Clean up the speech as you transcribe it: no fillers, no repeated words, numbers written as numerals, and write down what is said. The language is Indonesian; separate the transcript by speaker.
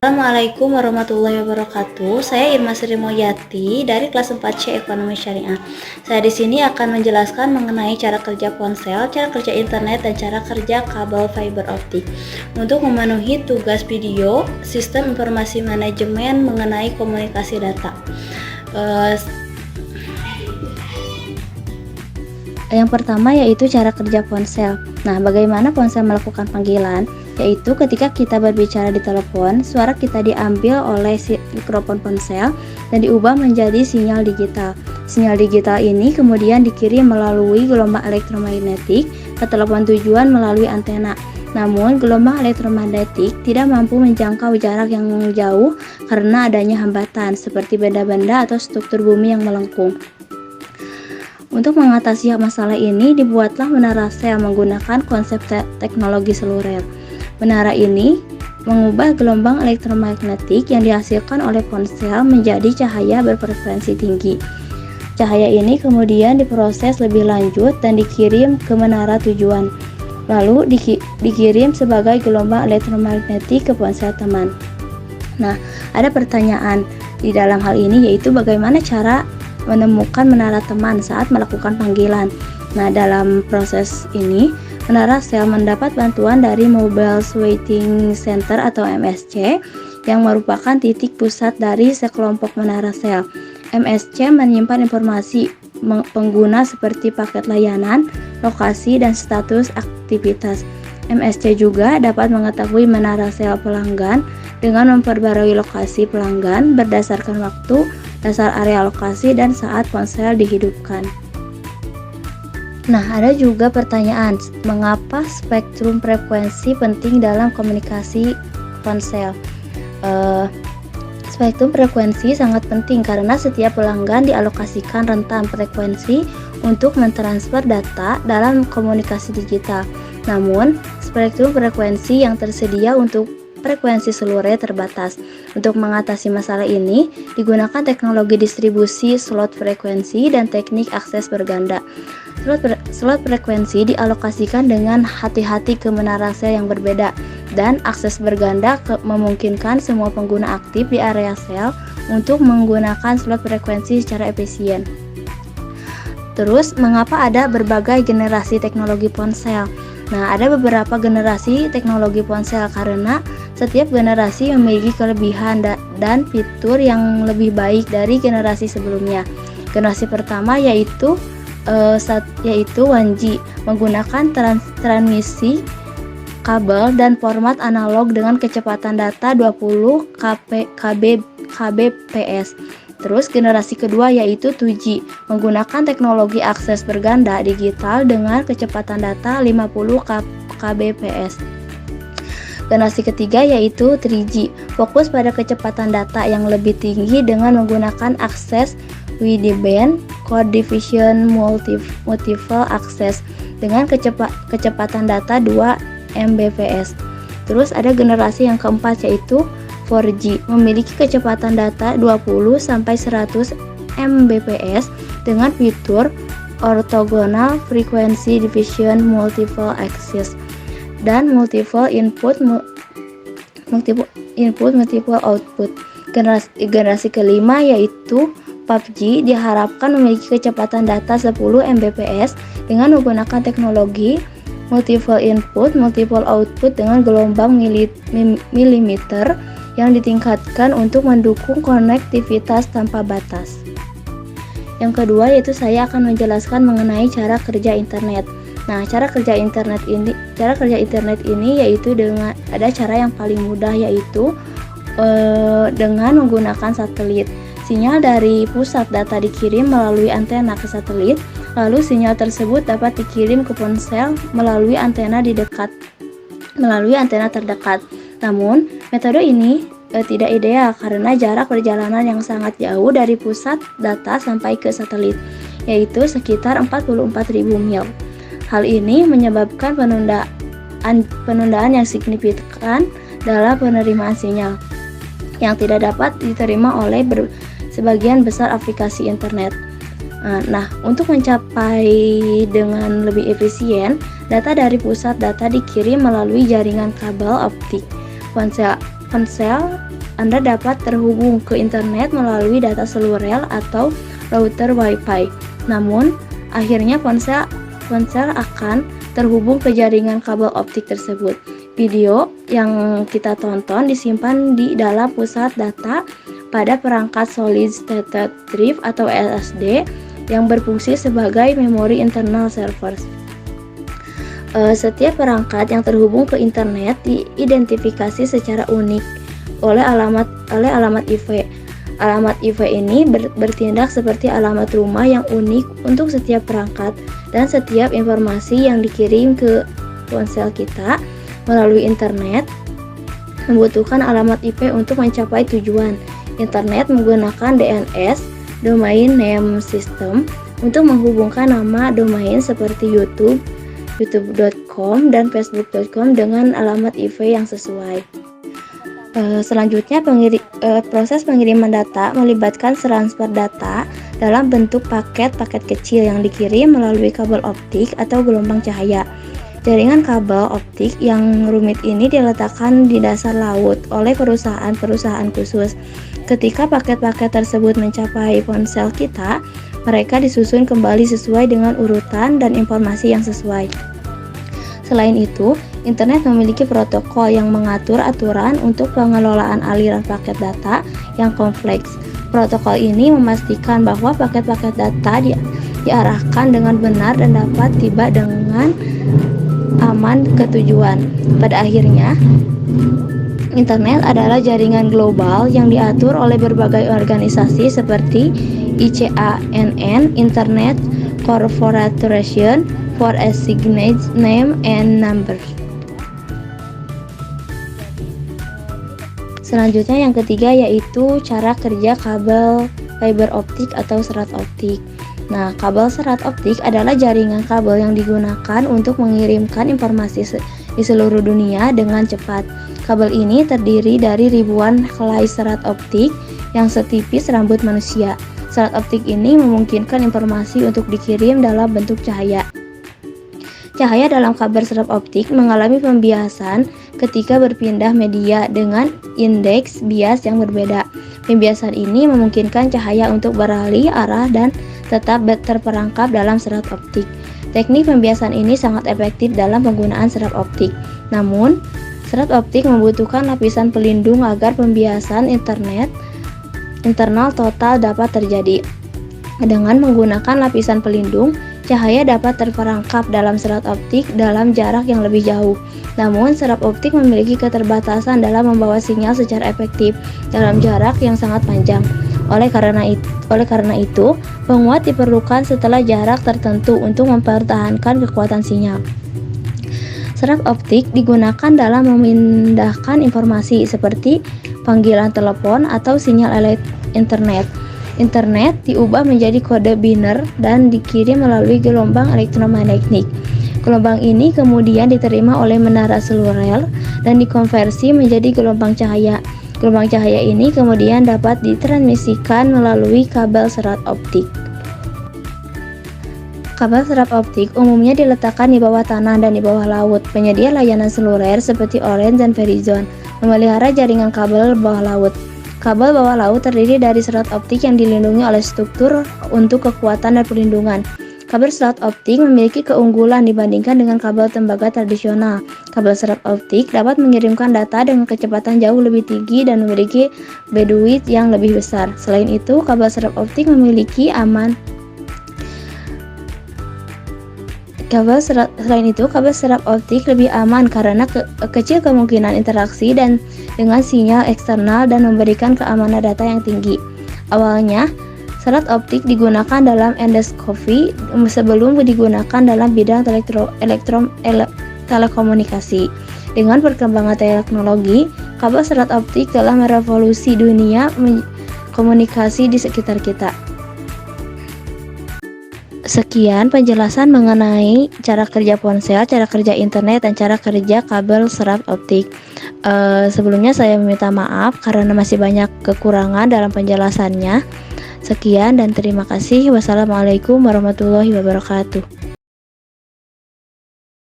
Speaker 1: Assalamualaikum warahmatullahi wabarakatuh. Saya Irma Sri Moyati dari kelas 4C Ekonomi Syariah. Saya di sini akan menjelaskan mengenai cara kerja ponsel, cara kerja internet, dan cara kerja kabel fiber optik. Untuk memenuhi tugas video, sistem informasi manajemen mengenai komunikasi data. Yang pertama yaitu cara kerja ponsel. Nah, bagaimana ponsel melakukan panggilan? Yaitu ketika kita berbicara di telepon, suara kita diambil oleh mikrofon ponsel dan diubah menjadi sinyal digital. Sinyal digital ini kemudian dikirim melalui gelombang elektromagnetik ke telepon tujuan melalui antena. Namun, gelombang elektromagnetik tidak mampu menjangkau jarak yang jauh karena adanya hambatan seperti benda-benda atau struktur bumi yang melengkung. Untuk mengatasi masalah ini, dibuatlah menara sel menggunakan konsep teknologi seluler. Menara ini mengubah gelombang elektromagnetik yang dihasilkan oleh ponsel menjadi cahaya berfrekuensi tinggi. Cahaya ini kemudian diproses lebih lanjut dan dikirim ke menara tujuan, lalu dikirim sebagai gelombang elektromagnetik ke ponsel teman. Nah, ada pertanyaan di dalam hal ini, yaitu bagaimana cara menemukan menara teman saat melakukan panggilan. Nah, dalam proses ini, menara sel mendapat bantuan dari Mobile Switching Center atau MSC yang merupakan titik pusat dari sekelompok menara sel. MSC menyimpan informasi pengguna seperti paket layanan, lokasi, dan status aktivitas. MSC juga dapat mengetahui menara sel pelanggan dengan memperbarui lokasi pelanggan berdasarkan waktu, dasar area lokasi, dan saat ponsel dihidupkan. Nah, ada juga pertanyaan, mengapa spektrum frekuensi penting dalam komunikasi ponsel? Spektrum frekuensi sangat penting karena setiap pelanggan dialokasikan rentan frekuensi untuk mentransfer data dalam komunikasi digital. Namun, spektrum frekuensi yang tersedia untuk frekuensi seluler terbatas. Untuk mengatasi masalah ini, digunakan teknologi distribusi slot frekuensi dan teknik akses berganda. Slot frekuensi dialokasikan dengan hati-hati ke menara sel yang berbeda, dan akses berganda memungkinkan semua pengguna aktif di area sel untuk menggunakan slot frekuensi secara efisien. Terus, mengapa ada berbagai generasi teknologi ponsel? Nah, ada beberapa generasi teknologi ponsel karena setiap generasi memiliki kelebihan dan fitur yang lebih baik dari generasi sebelumnya. Generasi pertama yaitu 1G, menggunakan transmisi kabel dan format analog dengan kecepatan data 20 kbps. Terus generasi kedua yaitu 2G, menggunakan teknologi akses berganda digital dengan kecepatan data 50 kbps. Generasi ketiga yaitu 3G, fokus pada kecepatan data yang lebih tinggi dengan menggunakan akses wideband code division multiple access dengan kecepatan data 2 Mbps. Terus ada generasi yang keempat yaitu 4G, memiliki kecepatan data 20-100 Mbps dengan fitur orthogonal frequency division multiple access dan multiple input multiple output. Generasi kelima yaitu PUBG diharapkan memiliki kecepatan data 10 Mbps dengan menggunakan teknologi multiple input multiple output dengan gelombang milimeter yang ditingkatkan untuk mendukung konektivitas tanpa batas. Yang kedua yaitu saya akan menjelaskan mengenai cara kerja internet. Nah, cara kerja internet ini yaitu dengan ada cara yang paling mudah, yaitu dengan menggunakan satelit. Sinyal dari pusat data dikirim melalui antena ke satelit, lalu sinyal tersebut dapat dikirim ke ponsel melalui antena terdekat. Namun, metode ini tidak ideal karena jarak perjalanan yang sangat jauh dari pusat data sampai ke satelit, yaitu sekitar 44.000 mil. Hal ini menyebabkan penundaan yang signifikan dalam penerimaan sinyal yang tidak dapat diterima oleh sebagian besar aplikasi internet. Nah, untuk mencapai dengan lebih efisien, data dari pusat data dikirim melalui jaringan kabel optik. Ponsel Anda dapat terhubung ke internet melalui data seluler atau router Wi-Fi. Namun, akhirnya ponsel akan terhubung ke jaringan kabel optik tersebut. Video yang kita tonton disimpan di dalam pusat data pada perangkat solid state drive atau SSD yang berfungsi sebagai memori internal server. Setiap perangkat yang terhubung ke internet diidentifikasi secara unik oleh alamat IP. Alamat IP ini bertindak seperti alamat rumah yang unik untuk setiap perangkat, dan setiap informasi yang dikirim ke ponsel kita melalui internet membutuhkan alamat IP untuk mencapai tujuan. Internet menggunakan DNS, Domain Name System, untuk menghubungkan nama domain seperti YouTube, youtube.com, dan facebook.com dengan alamat IP yang sesuai. Selanjutnya, proses pengiriman data melibatkan transfer data dalam bentuk paket-paket kecil yang dikirim melalui kabel optik atau gelombang cahaya. Jaringan kabel optik yang rumit ini diletakkan di dasar laut oleh perusahaan-perusahaan khusus. Ketika paket-paket tersebut mencapai ponsel kita, mereka disusun kembali sesuai dengan urutan dan informasi yang sesuai. Selain itu, internet memiliki protokol yang mengatur aturan untuk pengelolaan aliran paket data yang kompleks. Protokol ini memastikan bahwa paket-paket data diarahkan dengan benar dan dapat tiba dengan aman ke tujuan. Pada akhirnya, internet adalah jaringan global yang diatur oleh berbagai organisasi seperti ICANN, Internet Corporation for Assigned Name and Number. Selanjutnya yang ketiga yaitu cara kerja kabel fiber optik atau serat optik. Nah, kabel serat optik adalah jaringan kabel yang digunakan untuk mengirimkan informasi di seluruh dunia dengan cepat. Kabel ini terdiri dari ribuan helai serat optik yang setipis rambut manusia. Serat optik ini memungkinkan informasi untuk dikirim dalam bentuk cahaya. Cahaya dalam kabel serat optik mengalami pembiasan ketika berpindah media dengan indeks bias yang berbeda. Pembiasan ini memungkinkan cahaya untuk beralih arah dan tetap terperangkap dalam serat optik. Teknik pembiasan ini sangat efektif dalam penggunaan serat optik. Namun, serat optik membutuhkan lapisan pelindung agar pembiasan internal total dapat terjadi. Dengan menggunakan lapisan pelindung, cahaya dapat terperangkap dalam serat optik dalam jarak yang lebih jauh. Namun, serat optik memiliki keterbatasan dalam membawa sinyal secara efektif dalam jarak yang sangat panjang. Oleh karena itu, penguat diperlukan setelah jarak tertentu untuk mempertahankan kekuatan sinyal. Serat optik digunakan dalam memindahkan informasi seperti panggilan telepon atau sinyal internet. Internet diubah menjadi kode biner dan dikirim melalui gelombang elektromagnetik. Gelombang ini kemudian diterima oleh menara seluler dan dikonversi menjadi gelombang cahaya. Gelombang cahaya ini kemudian dapat ditransmisikan melalui kabel serat optik. Kabel serat optik umumnya diletakkan di bawah tanah dan di bawah laut. Penyedia layanan seluler seperti Orange dan Verizon memelihara jaringan kabel bawah laut. Kabel bawah laut terdiri dari serat optik yang dilindungi oleh struktur untuk kekuatan dan perlindungan. Kabel serat optik memiliki keunggulan dibandingkan dengan kabel tembaga tradisional. Kabel serat optik dapat mengirimkan data dengan kecepatan jauh lebih tinggi dan memiliki bandwidth yang lebih besar. Selain itu, kabel serat optik kabel serat optik lebih aman karena kecil kemungkinan interaksi dan dengan sinyal eksternal dan memberikan keamanan data yang tinggi. Awalnya, serat optik digunakan dalam endoskopi sebelum digunakan dalam bidang telekomunikasi. Dengan perkembangan teknologi, kabel serat optik telah merevolusi dunia komunikasi di sekitar kita. Sekian penjelasan mengenai cara kerja ponsel, cara kerja internet, dan cara kerja kabel serat optik. Sebelumnya saya meminta maaf karena masih banyak kekurangan dalam penjelasannya. Sekian dan terima kasih. Wassalamualaikum warahmatullahi wabarakatuh.